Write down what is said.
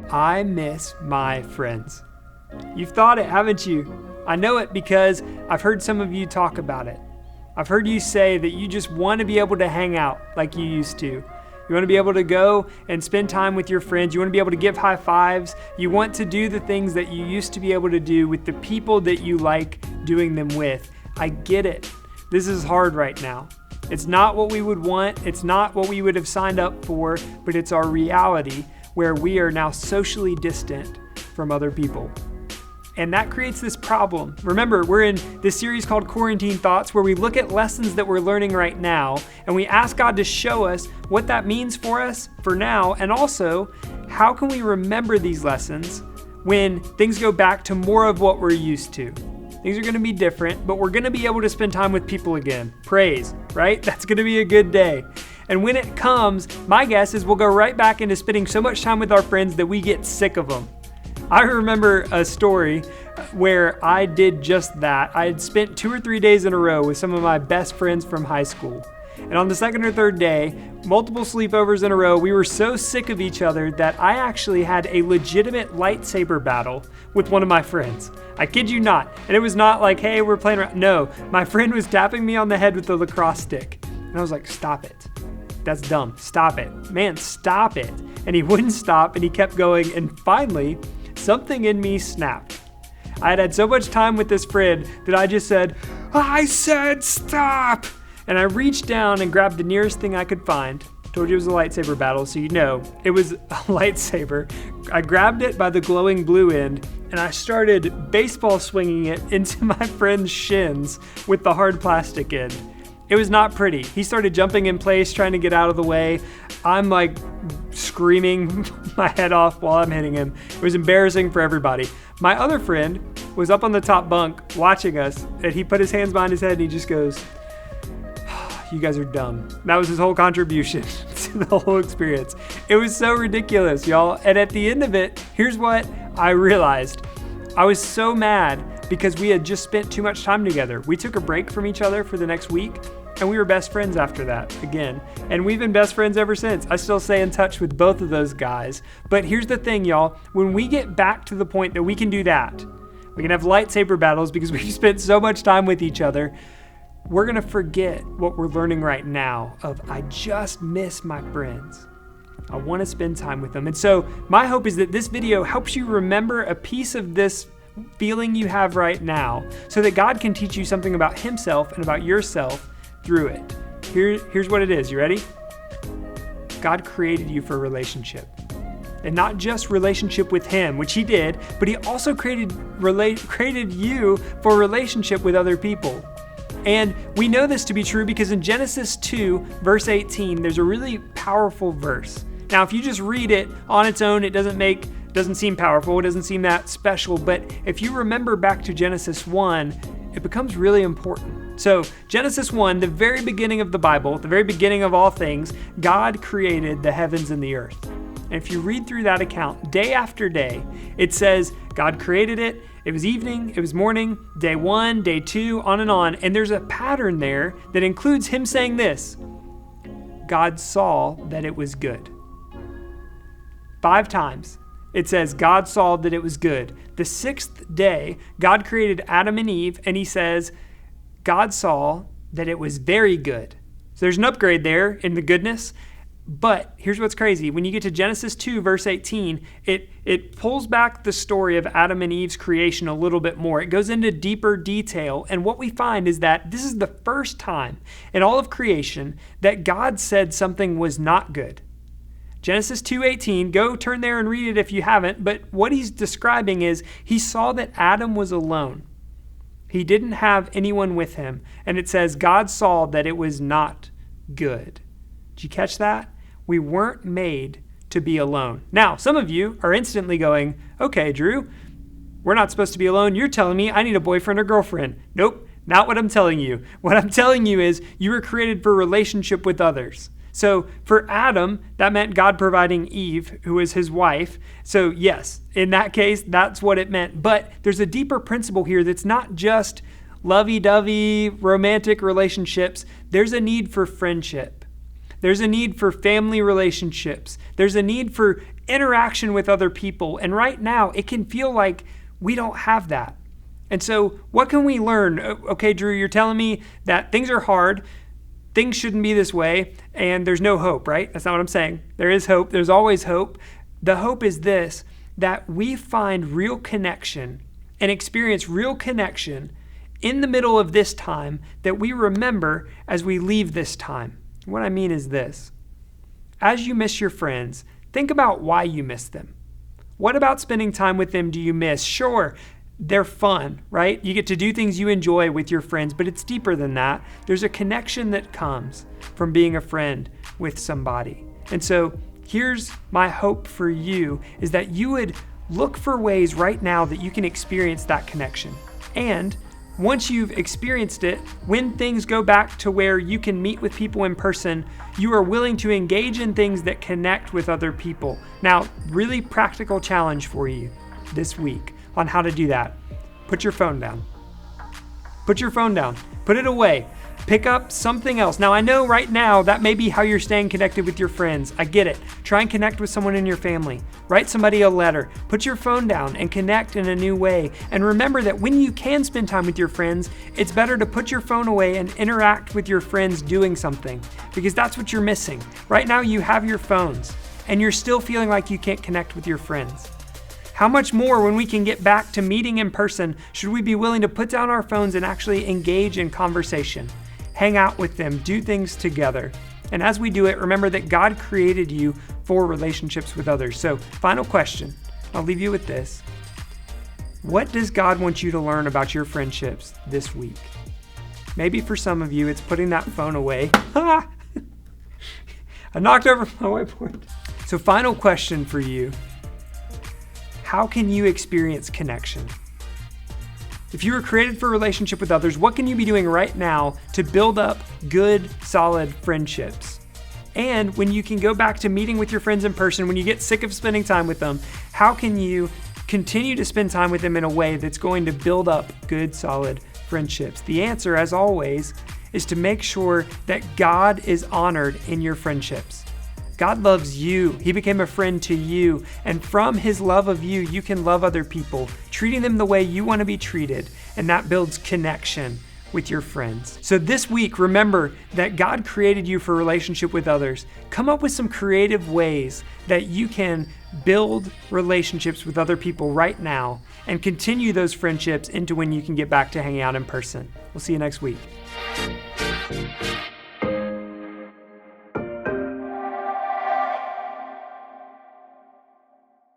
I miss my friends. You've thought it, haven't you? I know it because I've heard some of you talk about it. I've heard you say that you just want to be able to hang out like you used to. You want to be able to go and spend time with your friends. You want to be able to give high fives. You want to do the things that you used to be able to do with the people that you like doing them with. I get it. This is hard right now. It's not what we would want. It's not what we would have signed up for, but it's our reality where we are now socially distant from other people. And that creates this problem. Remember, we're in this series called Quarantine Thoughts, where we look at lessons that we're learning right now, and we ask God to show us what that means for us for now, and also, how can we remember these lessons when things go back to more of what we're used to? Things are going to be different, but we're going to be able to spend time with people again. Praise, right? That's going to be a good day. And when it comes, my guess is we'll go right back into spending so much time with our friends that we get sick of them. I remember a story where I did just that. I had spent 2 or 3 days in a row with some of my best friends from high school. And on the second or third day, multiple sleepovers in a row, we were so sick of each other that I actually had a legitimate lightsaber battle with one of my friends. I kid you not. And it was not like, hey, we're playing around. No, my friend was tapping me on the head with a lacrosse stick. And I was like, stop it. That's dumb. Stop it. Man, stop it. And he wouldn't stop, and he kept going. And finally, something in me snapped. I had had so much time with this friend that I just said, I said stop! And I reached down and grabbed the nearest thing I could find. Told you it was a lightsaber battle, so you know it was a lightsaber. I grabbed it by the glowing blue end, and I started baseball swinging it into my friend's shins with the hard plastic end. It was not pretty. He started jumping in place, trying to get out of the way. I'm like screaming my head off while I'm hitting him. It was embarrassing for everybody. My other friend was up on the top bunk watching us, and he put his hands behind his head and he just goes, you guys are dumb. That was his whole contribution to the whole experience. It was so ridiculous, y'all. And at the end of it, here's what I realized. I was so mad because we had just spent too much time together. We took a break from each other for the next week, and we were best friends after that again. And we've been best friends ever since. I still stay in touch with both of those guys. But here's the thing, y'all. When we get back to the point that we can do that, we can have lightsaber battles because we've spent so much time with each other, we're going to forget what we're learning right now of I just miss my friends. I want to spend time with them. And so my hope is that this video helps you remember a piece of this feeling you have right now so that God can teach you something about himself and about yourself through it. Here's what it is. You ready? God created you for a relationship. And not just relationship with him, which he did, but he also created you for a relationship with other people. And we know this to be true because in Genesis 2, verse 18, there's a really powerful verse. Now, if you just read it on its own, it doesn't seem powerful, it doesn't seem that special, but if you remember back to Genesis 1, it becomes really important. So, Genesis 1, the very beginning of the Bible, the very beginning of all things, God created the heavens and the earth. And if you read through that account, day after day, it says God created it. It was evening, it was morning, day 1, day 2, on and on. And there's a pattern there that includes him saying this: God saw that it was good. 5 times it says God saw that it was good. The 6th day, God created Adam and Eve, and he says God saw that it was very good. So there's an upgrade there in the goodness. But here's what's crazy. When you get to Genesis 2, verse 18, it pulls back the story of Adam and Eve's creation a little bit more. It goes into deeper detail. And what we find is that this is the first time in all of creation that God said something was not good. Genesis 2:18, go turn there and read it if you haven't. But what he's describing is he saw that Adam was alone. He didn't have anyone with him. And it says God saw that it was not good. Did you catch that? We weren't made to be alone. Now, some of you are instantly going, okay, Drew, we're not supposed to be alone. You're telling me I need a boyfriend or girlfriend. Nope, not what I'm telling you. What I'm telling you is you were created for relationship with others. So for Adam, that meant God providing Eve, who is his wife. So yes, in that case, that's what it meant. But there's a deeper principle here that's not just lovey-dovey romantic relationships. There's a need for friendship. There's a need for family relationships. There's a need for interaction with other people. And right now, it can feel like we don't have that. And so what can we learn? Okay, Drew, you're telling me that things are hard, things shouldn't be this way, and there's no hope, right? That's not what I'm saying. There is hope. There's always hope. The hope is this, that we find real connection and experience real connection in the middle of this time that we remember as we leave this time. What I mean is this. As you miss your friends, think about why you miss them. What about spending time with them do you miss? Sure, they're fun, right? You get to do things you enjoy with your friends, but it's deeper than that. There's a connection that comes from being a friend with somebody. And so here's my hope for you is that you would look for ways right now that you can experience that connection. And once you've experienced it, when things go back to where you can meet with people in person, you are willing to engage in things that connect with other people. Now, really practical challenge for you this week on how to do that. Put your phone down. Put your phone down. Put it away. Pick up something else. Now, I know right now that may be how you're staying connected with your friends. I get it. Try and connect with someone in your family. Write somebody a letter. Put your phone down and connect in a new way. And remember that when you can spend time with your friends, it's better to put your phone away and interact with your friends doing something, because that's what you're missing. Right now, you have your phones and you're still feeling like you can't connect with your friends. How much more when we can get back to meeting in person should we be willing to put down our phones and actually engage in conversation? Hang out with them, do things together. And as we do it, remember that God created you for relationships with others. So, final question. I'll leave you with this. What does God want you to learn about your friendships this week? Maybe for some of you, it's putting that phone away. I knocked over my whiteboard. So, final question for you. How can you experience connection? If you were created for a relationship with others, what can you be doing right now to build up good, solid friendships? And when you can go back to meeting with your friends in person, when you get sick of spending time with them, how can you continue to spend time with them in a way that's going to build up good, solid friendships? The answer, as always, is to make sure that God is honored in your friendships. God loves you. He became a friend to you. And from his love of you, you can love other people, treating them the way you want to be treated. And that builds connection with your friends. So this week, remember that God created you for a relationship with others. Come up with some creative ways that you can build relationships with other people right now and continue those friendships into when you can get back to hanging out in person. We'll see you next week.